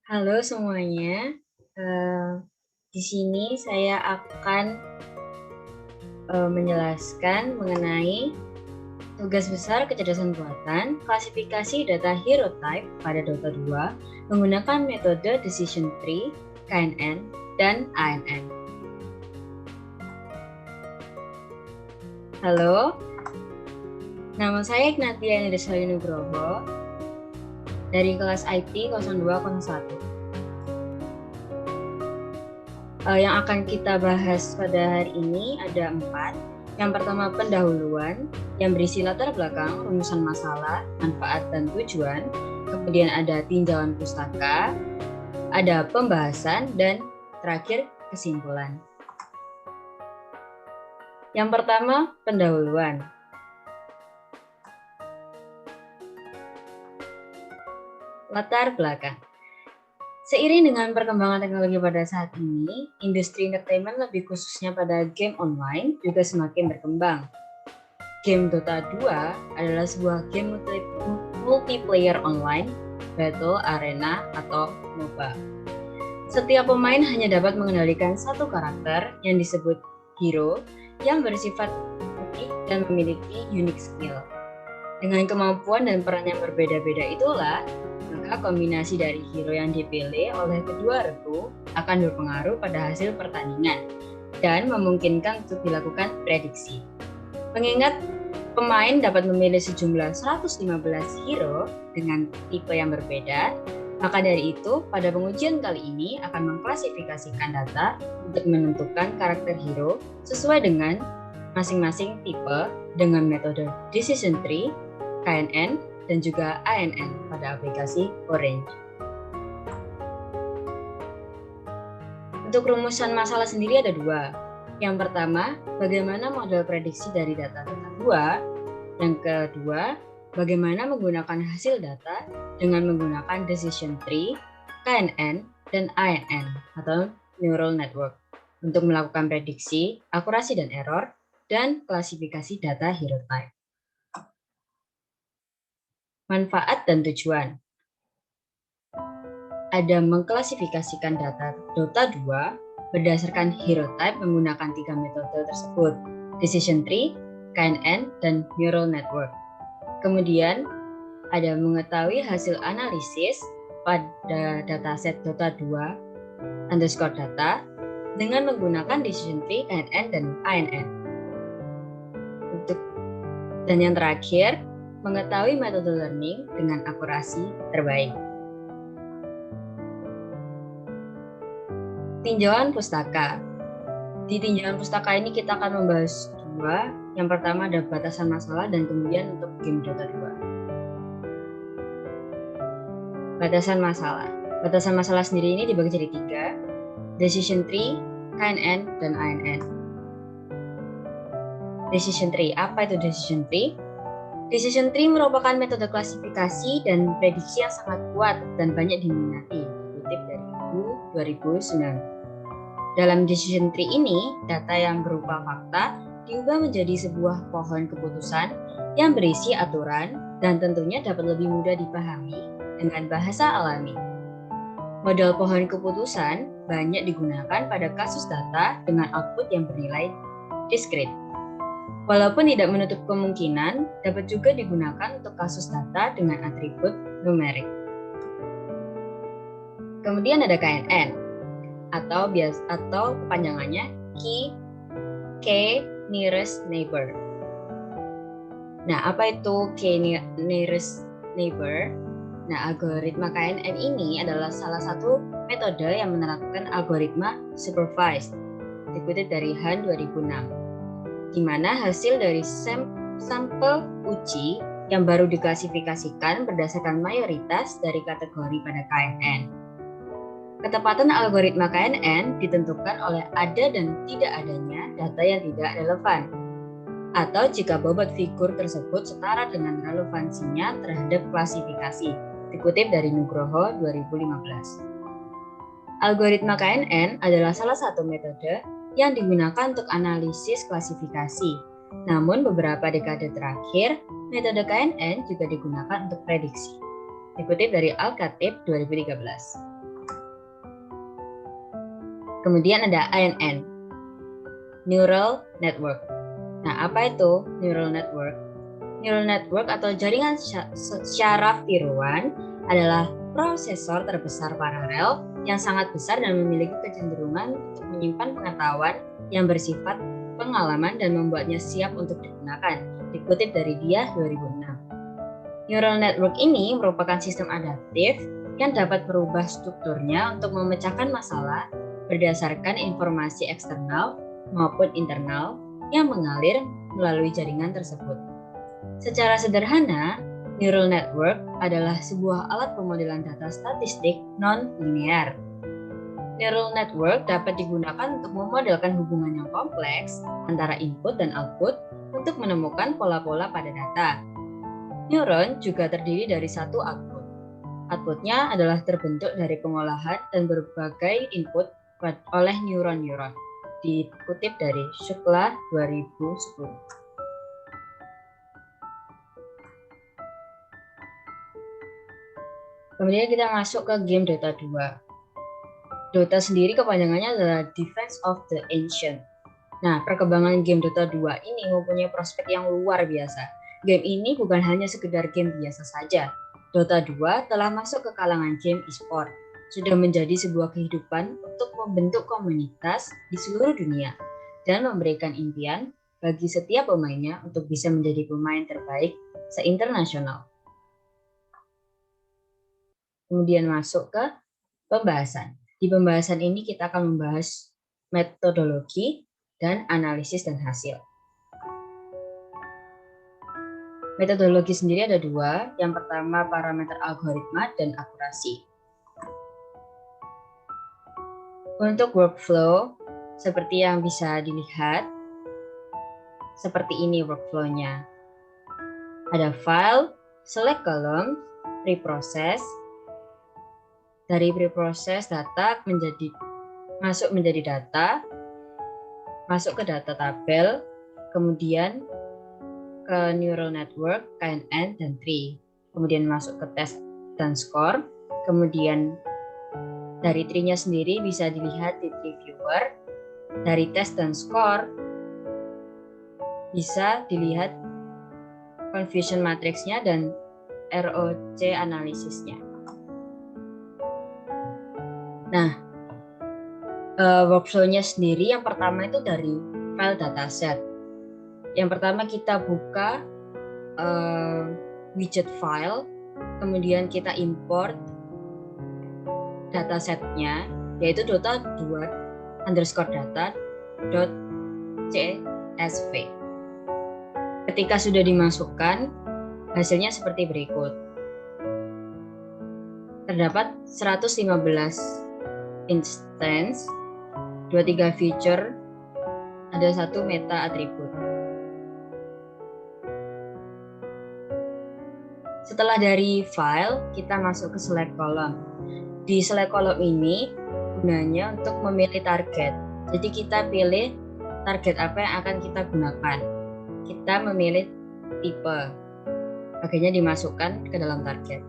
Halo semuanya, eee, di sini saya akan, menjelaskan mengenai tugas besar kecerdasan buatan, klasifikasi data hero type pada Dota 2 menggunakan metode decision tree, KNN, dan ANN. Halo, nama saya Ignatia Nideswari Nugroho dari kelas IT 0201. Yang akan kita bahas pada hari ini ada 4. Yang pertama pendahuluan, yang berisi latar belakang, rumusan masalah, manfaat dan tujuan. Kemudian ada tinjauan pustaka, ada pembahasan, dan terakhir kesimpulan. Yang pertama pendahuluan. Latar belakang. Seiring dengan perkembangan teknologi pada saat ini, industri entertainment lebih khususnya pada game online juga semakin berkembang. Game Dota 2 adalah sebuah game multiplayer online, battle arena, atau MOBA. Setiap pemain hanya dapat mengendalikan satu karakter yang disebut hero yang bersifat unik dan memiliki unique skill. Dengan kemampuan dan peran yang berbeda-beda itulah, maka kombinasi dari hero yang dipilih oleh kedua regu akan berpengaruh pada hasil pertandingan dan memungkinkan untuk dilakukan prediksi. Mengingat pemain dapat memilih sejumlah 115 hero dengan tipe yang berbeda, maka dari itu pada pengujian kali ini akan mengklasifikasikan data untuk menentukan karakter hero sesuai dengan masing-masing tipe dengan metode decision tree, KNN, dan juga ANN pada aplikasi Orange. Untuk rumusan masalah sendiri ada 2. Yang pertama, bagaimana model prediksi dari data 2. Yang kedua, bagaimana menggunakan hasil data dengan menggunakan decision tree, KNN, dan ANN atau neural network untuk melakukan prediksi, akurasi dan error, dan klasifikasi data hero type. Manfaat dan tujuan. Ada mengklasifikasikan data Dota 2 berdasarkan hero type menggunakan 3 metode tersebut, decision tree, KNN, dan neural network. Kemudian, ada mengetahui hasil analisis pada dataset Dota 2 underscore data dengan menggunakan decision tree, KNN, dan ANN. Dan yang terakhir, mengetahui metode learning dengan akurasi terbaik. Tinjauan pustaka. Di tinjauan pustaka ini kita akan membahas 2. Yang pertama ada batasan masalah dan kemudian untuk game Dota 2. Batasan masalah. Batasan masalah sendiri ini dibagi jadi 3. Decision tree, KNN, dan ANN. Decision tree. Apa itu decision tree? Decision tree merupakan metode klasifikasi dan prediksi yang sangat kuat dan banyak diminati, dikutip dari buku 2009. Dalam decision tree ini, data yang berupa fakta diubah menjadi sebuah pohon keputusan yang berisi aturan dan tentunya dapat lebih mudah dipahami dengan bahasa alami. Model pohon keputusan banyak digunakan pada kasus data dengan output yang bernilai diskrit. Walaupun tidak menutup kemungkinan, dapat juga digunakan untuk kasus data dengan atribut numerik. Kemudian ada KNN atau kepanjangannya K nearest neighbor. Nah, apa itu K nearest neighbor? Nah, algoritma KNN ini adalah salah satu metode yang menerapkan algoritma supervised, dikutip dari Han 2006. Di mana hasil dari sampel uji yang baru diklasifikasikan berdasarkan mayoritas dari kategori pada KNN. Ketepatan algoritma KNN ditentukan oleh ada dan tidak adanya data yang tidak relevan, atau jika bobot figur tersebut setara dengan relevansinya terhadap klasifikasi, dikutip dari Nugroho 2015. Algoritma KNN adalah salah satu metode yang digunakan untuk analisis klasifikasi. Namun beberapa dekade terakhir, metode KNN juga digunakan untuk prediksi. Dikutip dari Al-Khatib 2013. Kemudian ada ANN, Neural Network. Nah, apa itu Neural Network? Neural network atau jaringan syaraf tiruan adalah prosesor terbesar paralel yang sangat besar dan memiliki kecenderungan untuk menyimpan pengetahuan yang bersifat pengalaman dan membuatnya siap untuk digunakan. Dikutip dari Dia 2006. Neural network ini merupakan sistem adaptif yang dapat merubah strukturnya untuk memecahkan masalah berdasarkan informasi eksternal maupun internal yang mengalir melalui jaringan tersebut. Secara sederhana, neural network adalah sebuah alat pemodelan data statistik non-linear. Neural network dapat digunakan untuk memodelkan hubungan yang kompleks antara input dan output untuk menemukan pola-pola pada data. Neuron juga terdiri dari satu output. Outputnya adalah terbentuk dari pengolahan dan berbagai input oleh neuron-neuron. Dikutip dari Shukla 2010. Kemudian kita masuk ke game Dota 2. Dota sendiri kepanjangannya adalah Defense of the Ancient. Nah, perkembangan game Dota 2 ini mempunyai prospek yang luar biasa. Game ini bukan hanya sekedar game biasa saja. Dota 2 telah masuk ke kalangan game e-sport. Sudah menjadi sebuah kehidupan untuk membentuk komunitas di seluruh dunia dan memberikan impian bagi setiap pemainnya untuk bisa menjadi pemain terbaik se-internasional. Kemudian masuk ke pembahasan. Di pembahasan ini kita akan membahas metodologi dan analisis dan hasil. Metodologi sendiri ada dua. Yang pertama parameter algoritma dan akurasi. Untuk workflow, seperti yang bisa dilihat, seperti ini workflow-nya. Ada file, select column, preprocess. Dari preprocess data masuk menjadi data, masuk ke data tabel, kemudian ke neural network, KNN, dan tree. Kemudian masuk ke test dan score. Kemudian dari tree-nya sendiri bisa dilihat di tree viewer. Dari test dan score bisa dilihat confusion matrix-nya dan ROC analisisnya. Nah, workflow-nya sendiri yang pertama itu dari file dataset. Yang pertama kita buka widget file, kemudian kita import datasetnya, yaitu data2_data.csv. Ketika sudah dimasukkan, hasilnya seperti berikut. Terdapat 115 instance, 23 feature, ada satu meta atribut. Setelah dari file, kita masuk ke select column. Di select column ini gunanya untuk memilih target. Jadi kita pilih target apa yang akan kita gunakan. Kita memilih tipe. Akhirnya dimasukkan ke dalam target.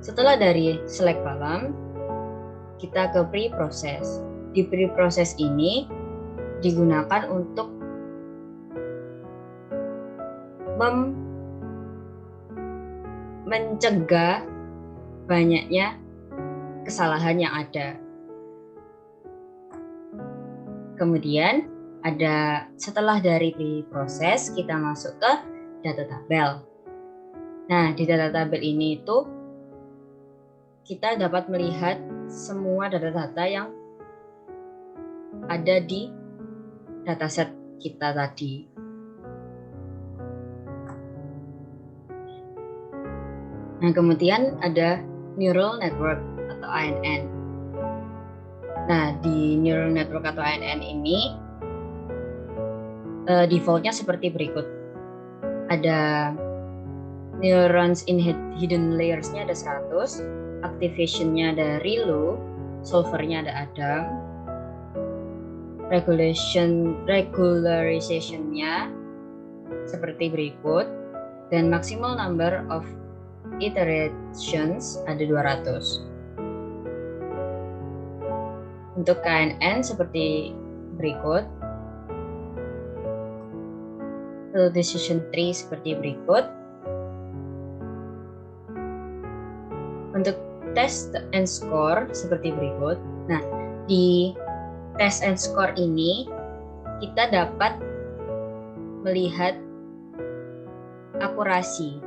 Setelah dari select column, kita ke pre-process. Di pre-process ini digunakan untuk mencegah banyaknya kesalahan yang ada. Kemudian setelah dari pre-process, kita masuk ke data tabel. Nah, di data tabel ini itu kita dapat melihat semua data-data yang ada di dataset kita tadi. Nah, kemudian ada neural network atau ANN. Nah, di neural network atau ANN ini defaultnya seperti berikut. Ada neurons in hidden layers-nya ada 100, activation-nya ada ReLU, solver-nya ada Adam, regularization-nya seperti berikut, dan maximal number of iterations ada 200. Untuk KNN seperti berikut. Untuk decision tree seperti berikut. Untuk test and score seperti berikut. Nah, di test and score ini kita dapat melihat akurasi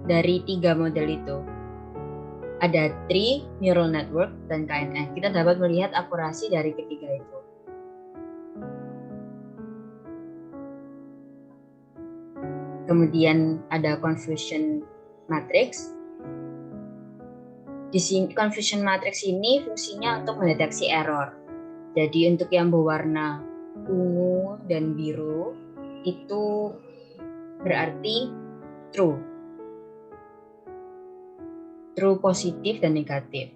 dari 3 model itu. Ada tree, neural network, dan KNN. Kita dapat melihat akurasi dari ketiga itu. Kemudian ada confusion matrix. Di sini confusion matrix ini fungsinya untuk mendeteksi error. Jadi untuk yang berwarna ungu dan biru itu berarti true positif dan negatif.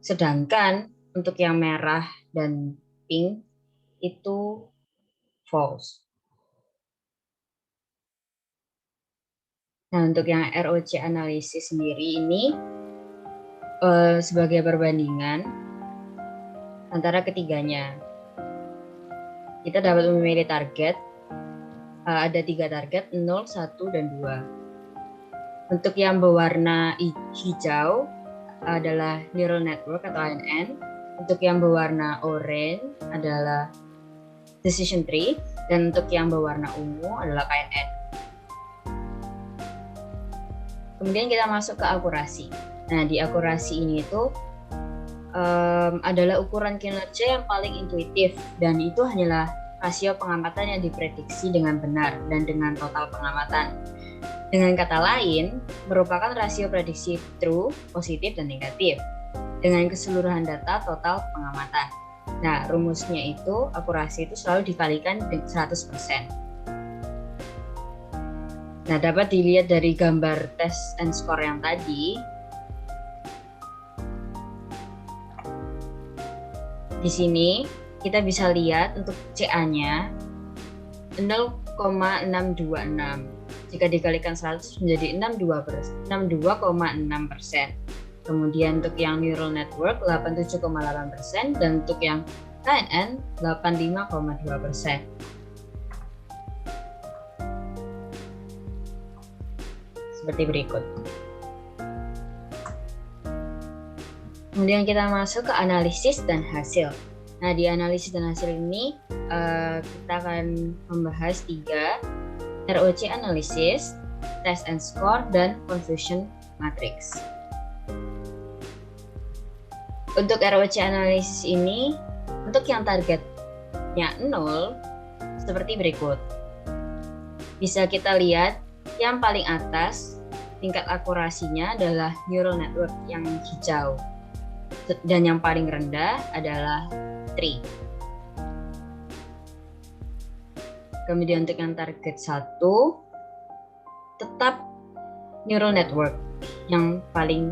Sedangkan untuk yang merah dan pink itu false. Nah, untuk yang ROC analisis sendiri ini sebagai perbandingan antara ketiganya. Kita dapat memilih target. Ada 3 target, 0, 1, dan 2. Untuk yang berwarna hijau adalah neural network atau KNN. Untuk yang berwarna oranye adalah decision tree. Dan untuk yang berwarna ungu adalah KNN. Kemudian kita masuk ke akurasi. Nah, di akurasi ini itu adalah ukuran kinerja yang paling intuitif. Dan itu hanyalah rasio pengamatan yang diprediksi dengan benar dan dengan total pengamatan. Dengan kata lain, merupakan rasio prediksi true, positif, dan negatif dengan keseluruhan data total pengamatan. Nah, rumusnya itu, akurasi itu selalu dikalikan 100%. Nah, dapat dilihat dari gambar test and score yang tadi. Di sini, kita bisa lihat untuk CA-nya 0,626. Jika dikalikan 100 menjadi 62,6%. Kemudian untuk yang neural network 87,8% dan untuk yang KNN 85,2%. Seperti berikut. Kemudian kita masuk ke analisis dan hasil. Nah, di analisis dan hasil ini kita akan membahas 3. ROC analysis, test and score, dan confusion matrix. Untuk ROC analysis ini, untuk yang targetnya 0, seperti berikut. Bisa kita lihat yang paling atas, tingkat akurasinya adalah neural network yang hijau. Dan yang paling rendah adalah tree. Kemudian untuk yang target 1, tetap neural network yang paling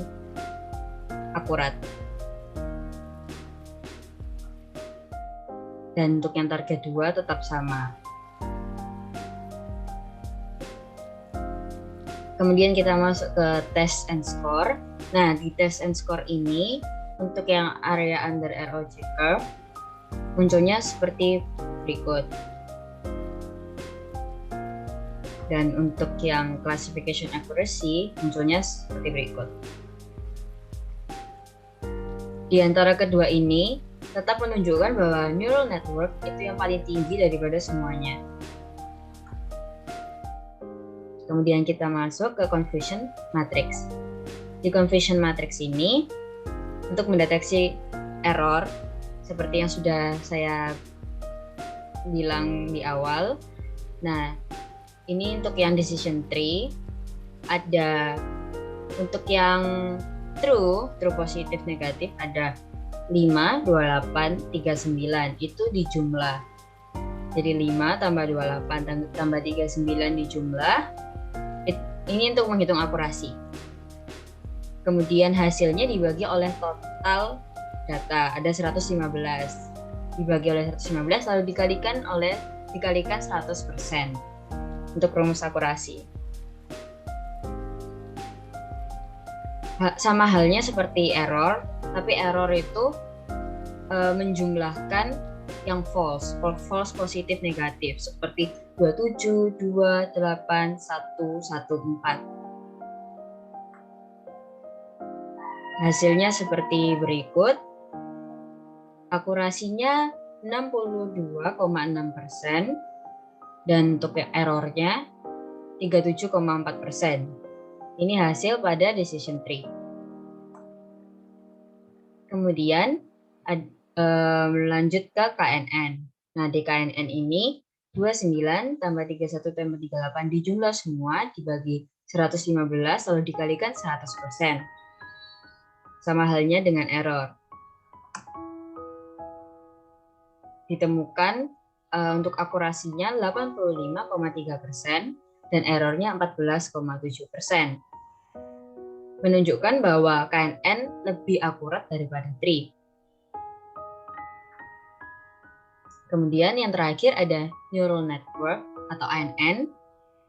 akurat. Dan untuk yang target 2 tetap sama. Kemudian kita masuk ke test and score. Nah, di test and score ini, untuk yang area under ROC curve, munculnya seperti berikut. Dan untuk yang classification accuracy munculnya seperti berikut. Di antara kedua ini tetap menunjukkan bahwa neural network itu yang paling tinggi daripada semuanya. Kemudian kita masuk ke confusion matrix. Di confusion matrix ini untuk mendeteksi error seperti yang sudah saya bilang di awal. Nah, ini untuk yang decision tree, ada untuk yang true positif negatif ada 5, 28, 39 itu di jumlah. Jadi 5 tambah 28 tambah 39 di jumlah. Ini untuk menghitung akurasi. Kemudian hasilnya dibagi oleh total data, ada 115. Dibagi oleh 115 lalu dikalikan 100%. Untuk rumus akurasi. Sama halnya seperti error, tapi error itu menjumlahkan yang false positif negatif seperti 27, 2, 8, 1, 1, 4. Hasilnya seperti berikut. Akurasinya 62,6% dan untuk errornya 37,4%. Ini hasil pada decision tree. Kemudian lanjut ke KNN. Nah, di KNN ini 29 tambah 31 tambah 38 dijumlah semua dibagi 115 lalu dikalikan 100%. Sama halnya dengan error. Ditemukan untuk akurasinya 85,3% dan errornya 14,7%. Menunjukkan bahwa KNN lebih akurat daripada tree. Kemudian yang terakhir ada neural network atau ANN.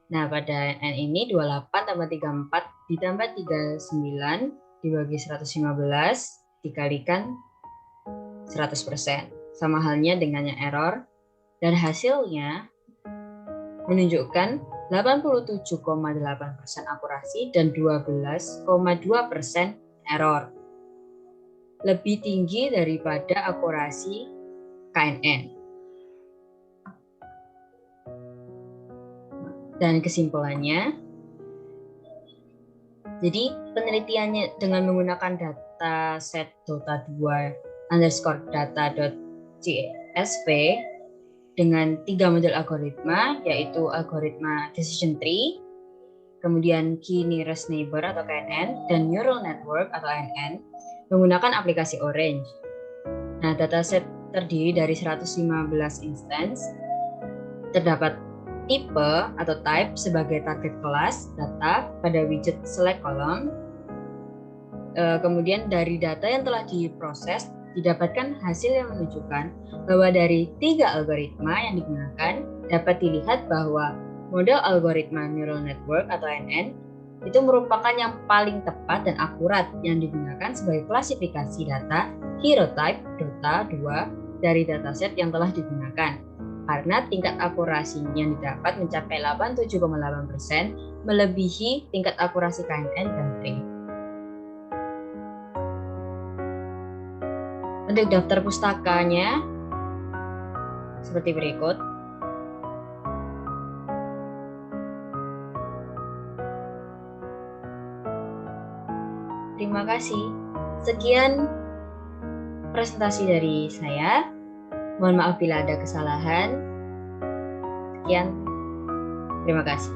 Nah, pada ANN ini 28 tambah 34 ditambah 39 dibagi 115 dikalikan 100%. Sama halnya dengan yang error. Dan hasilnya menunjukkan 87,8% akurasi dan 12,2% error. Lebih tinggi daripada akurasi KNN. Dan kesimpulannya, jadi penelitiannya dengan menggunakan data set data2_data.csv dengan 3 model algoritma, yaitu algoritma decision tree, kemudian key nearest neighbor atau KNN, dan neural network atau ANN, menggunakan aplikasi Orange. Nah, dataset terdiri dari 115 instance, terdapat tipe atau type sebagai target kelas data pada widget select column. Kemudian dari data yang telah diproses didapatkan hasil yang menunjukkan bahwa dari 3 algoritma yang digunakan dapat dilihat bahwa model algoritma neural network atau ANN itu merupakan yang paling tepat dan akurat yang digunakan sebagai klasifikasi data hero type data2 dari dataset yang telah digunakan. Karena tingkat akurasi yang didapat mencapai 87,8%, melebihi tingkat akurasi KNN dan tree. Untuk daftar pustakanya seperti berikut. Terima kasih. Sekian presentasi dari saya. Mohon maaf bila ada kesalahan. Sekian. Terima kasih.